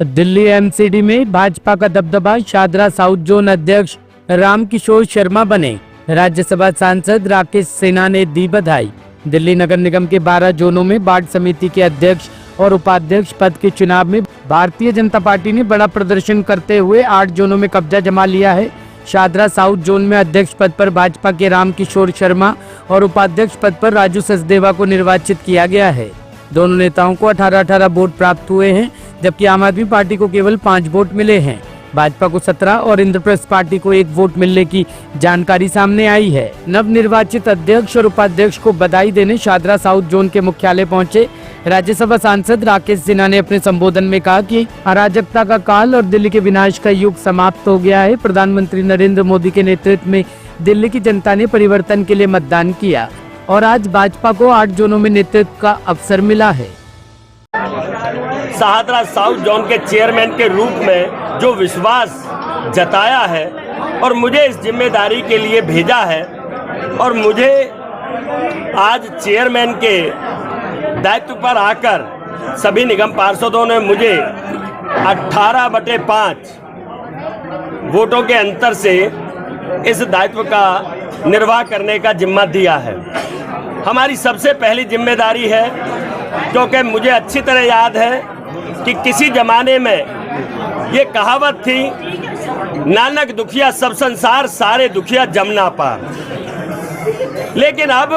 Delhi MCD में भाजपा का दबदबा, शादरा साउथ जोन अध्यक्ष रामकिशोर शर्मा बने। राज्यसभा सांसद राकेश सिन्हा ने दी बधाई। दिल्ली नगर निगम के 12 जोनों में वार्ड समिति के अध्यक्ष और उपाध्यक्ष पद के चुनाव में भारतीय जनता पार्टी ने बड़ा प्रदर्शन करते हुए 8 जोनों में कब्जा जमा लिया है। शादरा साउथ जोन में अध्यक्ष पद पर भाजपा के रामकिशोर शर्मा और उपाध्यक्ष पद पर राजू सचदेवा को निर्वाचित किया गया है। दोनों नेताओं को 18-18 वोट प्राप्त हुए हैं, जबकि आम आदमी पार्टी को केवल 5 वोट मिले हैं। भाजपा को 17 और इंद्रप्रस्थ पार्टी को 1 वोट मिलने की जानकारी सामने आई है। नवनिर्वाचित अध्यक्ष और उपाध्यक्ष को बधाई देने शादरा साउथ जोन के मुख्यालय पहुंचे राज्यसभा सांसद राकेश सिन्हा ने अपने संबोधन में कहा कि अराजकता का काल और दिल्ली के विनाश का युग समाप्त हो गया है। प्रधानमंत्री नरेंद्र मोदी के नेतृत्व में दिल्ली की जनता ने परिवर्तन के लिए मतदान किया और आज भाजपा को 8 जोनों में नेतृत्व का अवसर मिला है। शादरा साउथ जोन के चेयरमैन के रूप में जो विश्वास जताया है और मुझे इस जिम्मेदारी के लिए भेजा है और मुझे आज चेयरमैन के दायित्व पर आकर सभी निगम पार्षदों ने मुझे 18/5 वोटों के अंतर से इस दायित्व का निर्वाह करने का जिम्मा दिया है। हमारी सबसे पहली जिम्मेदारी है, क्योंकि मुझे अच्छी तरह याद है कि किसी जमाने में ये कहावत थी, नानक दुखिया सब संसार, सारे दुखिया जमुना पार। लेकिन अब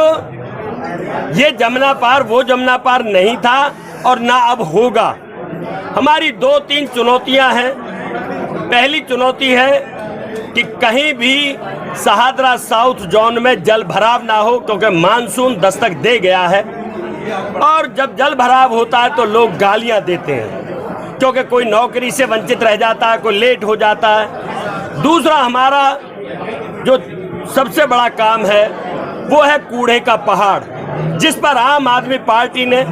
ये जमुना पार वो जमुना पार नहीं था और ना अब होगा। हमारी 2-3 चुनौतियां हैं। पहली चुनौती है कि कहीं भी शादरा साउथ जोन में जल भराव ना हो, क्योंकि मानसून दस्तक दे गया है और जब जल भराव होता है तो लोग गालियां देते हैं, क्योंकि कोई नौकरी से वंचित रह जाता है, कोई लेट हो जाता है। दूसरा हमारा जो सबसे बड़ा काम है वो है कूड़े का पहाड़, जिस पर आम आदमी पार्टी ने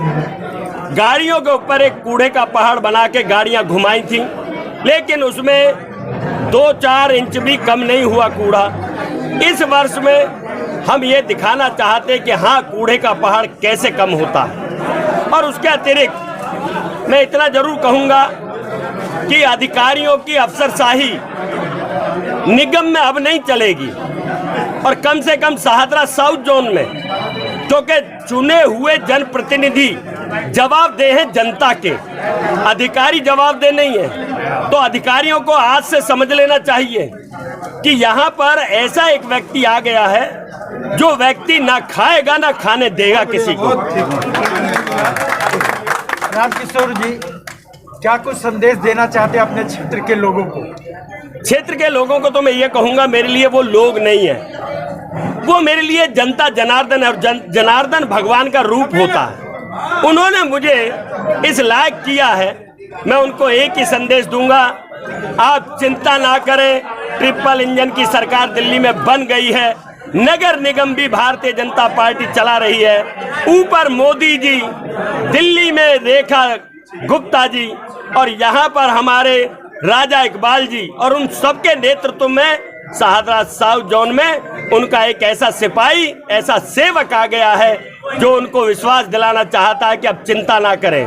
गाड़ियों के ऊपर एक कूड़े का पहाड़ बना के गाड़ियां घुमाई थी, लेकिन उसमें 2-4 इंच भी कम नहीं हुआ कूड़ा। इस वर्ष में हम ये दिखाना चाहते कि हाँ, कूड़े का पहाड़ कैसे कम होता है। और उसके अतिरिक्त मैं इतना जरूर कहूँगा कि अधिकारियों की अफसरशाही निगम में अब नहीं चलेगी, और कम से कम शादरा साउथ जोन में, क्योंकि चुने हुए जनप्रतिनिधि जवाबदेह हैं जनता के, अधिकारी जवाबदेह नहीं है। तो अधिकारियों को आज से समझ लेना चाहिए कि यहाँ पर ऐसा एक व्यक्ति आ गया है जो व्यक्ति ना खाएगा ना खाने देगा किसी को। रामकिशोर जी, क्या कुछ संदेश देना चाहते हैं अपने क्षेत्र के लोगों को? क्षेत्र के लोगों को तो मैं ये कहूँगा, मेरे लिए वो लोग नहीं है, वो मेरे लिए जनता जनार्दन है, और जनार्दन भगवान का रूप होता है। उन्होंने मुझे इस लायक किया है। मैं उनको एक ही संदेश दूंगा, आप चिंता ना करें, ट्रिपल इंजन की सरकार दिल्ली में बन गई है, नगर निगम भी भारतीय जनता पार्टी चला रही है। ऊपर मोदी जी, दिल्ली में रेखा गुप्ता जी, और यहाँ पर हमारे राजा इकबाल जी, और उन सबके नेतृत्व में शादरा साउथ जोन में उनका एक ऐसा सिपाही, ऐसा सेवक आ गया है जो उनको विश्वास दिलाना चाहता है कि अब चिंता ना करें,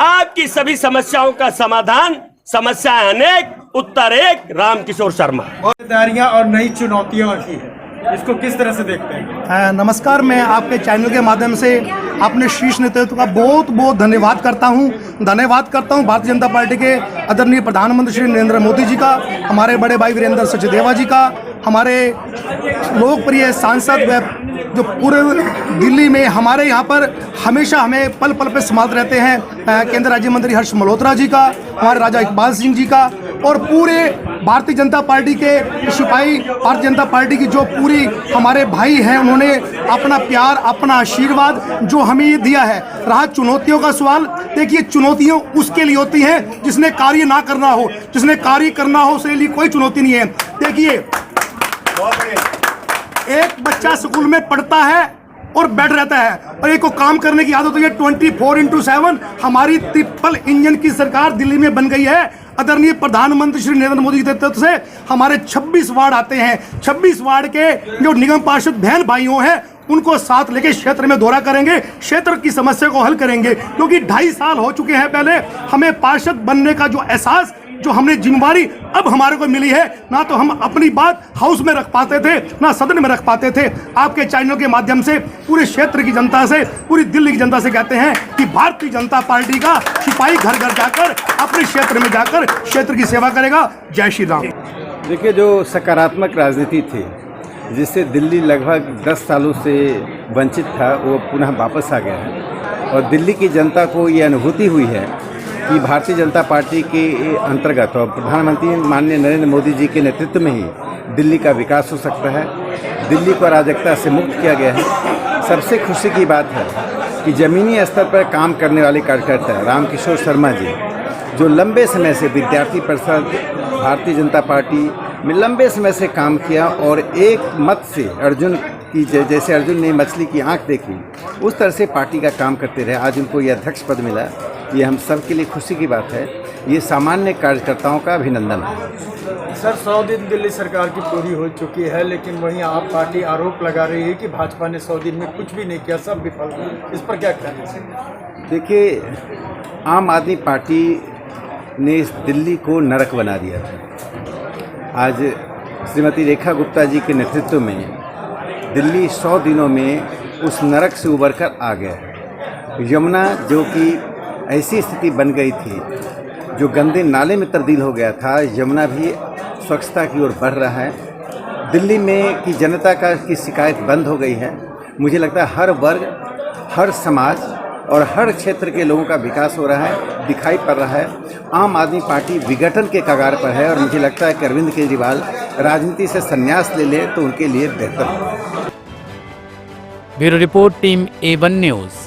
आपकी सभी समस्याओं का समाधान, समस्याएं अनेक, उत्तर एक, रामकिशोर शर्मा। और जिम्मेदारियां और नई चुनौतियां रखी है, इसको किस तरह से देखते हैं? नमस्कार, मैं आपके चैनल के माध्यम से अपने शीर्ष नेतृत्व का बहुत बहुत धन्यवाद करता हूं भारतीय जनता पार्टी के आदरणीय प्रधानमंत्री श्री नरेंद्र मोदी जी का, हमारे बड़े भाई वीरेंद्र सचदेवा जी का, हमारे लोकप्रिय सांसद व जो पूरे दिल्ली में हमारे यहाँ पर हमेशा हमें पल पल पे संभालते रहते हैं, केंद्र राज्य मंत्री हर्ष मल्होत्रा जी का, हमारे राजा इकबाल सिंह जी का, और पूरे भारतीय जनता पार्टी के सिपाही, भारतीय जनता पार्टी की जो पूरी हमारे भाई हैं, उन्होंने अपना प्यार, अपना आशीर्वाद जो हमें ये दिया है। रहा चुनौतियों का सवाल, देखिए चुनौतियाँ उसके लिए होती हैं जिसने कार्य ना करना हो, जिसने कार्य करना हो उसके लिए कोई चुनौती नहीं है। देखिए, एक बच्चा स्कूल में पढ़ता है और बैठ रहता है, और एक को काम करने की आदत है। 24/7 हमारी ट्रिपल इंजन की सरकार दिल्ली में बन गई है। आदरणीय प्रधानमंत्री श्री नरेंद्र मोदी के नेतृत्व से हमारे 26 वार्ड आते हैं। 26 वार्ड के जो निगम पार्षद बहन भाइयों हैं उनको साथ लेके क्षेत्र में दौरा करेंगे, क्षेत्र की समस्या को हल करेंगे, क्योंकि 2.5 साल हो चुके हैं पहले हमें पार्षद बनने का जो एहसास, जो हमने जिम्मेवारी अब हमारे को मिली है, ना तो हम अपनी बात हाउस में रख पाते थे ना सदन में रख पाते थे। आपके चैनल के माध्यम से पूरे क्षेत्र की जनता से, पूरी दिल्ली की जनता से कहते हैं कि भारतीय जनता पार्टी का सिपाही घर घर जाकर अपने क्षेत्र में जाकर क्षेत्र की सेवा करेगा। जय श्री राम। देखिए, जो सकारात्मक राजनीति थी जिससे दिल्ली लगभग 10 सालों से वंचित था, वो पुनः वापस आ गया है और दिल्ली की जनता को ये अनुभूति हुई है कि भारतीय जनता पार्टी के अंतर्गत और प्रधानमंत्री माननीय नरेंद्र मोदी जी के नेतृत्व में ही दिल्ली का विकास हो सकता है। दिल्ली को अराजकता से मुक्त किया गया है। सबसे खुशी की बात है कि ज़मीनी स्तर पर काम करने वाले कार्यकर्ता रामकिशोर शर्मा जी, जो लंबे समय से विद्यार्थी परिषद भारतीय जनता पार्टी में लंबे समय से काम किया और एक मत से अर्जुन की, जैसे अर्जुन ने मछली की आंख देखी, उस तरह से पार्टी का काम करते रहे। आज उनको यह अध्यक्ष पद मिला, ये हम सब के लिए खुशी की बात है। ये सामान्य कार्यकर्ताओं का अभिनंदन है। सर, 100 दिन दिल्ली सरकार की पूरी हो चुकी है, लेकिन वहीं आप पार्टी आरोप लगा रही है कि भाजपा ने 100 दिन में कुछ भी नहीं किया, सब विफल हुआ। इस पर क्या कहना है? देखिए, आम आदमी पार्टी ने इस दिल्ली को नरक बना दिया था। आज श्रीमती रेखा गुप्ता जी के नेतृत्व में दिल्ली 100 दिनों में उस नरक से उबर कर आ गया। यमुना जो कि ऐसी स्थिति बन गई थी, जो गंदे नाले में तब्दील हो गया था, यमुना भी स्वच्छता की ओर बढ़ रहा है। दिल्ली में की जनता की शिकायत बंद हो गई है। मुझे लगता है हर वर्ग, हर समाज और हर क्षेत्र के लोगों का विकास हो रहा है, दिखाई पड़ रहा है। आम आदमी पार्टी विघटन के कगार पर है और मुझे लगता है कि अरविंद केजरीवाल राजनीति से संन्यास ले ले तो उनके लिए बेहतर होगा। Bureau report, team A1 news.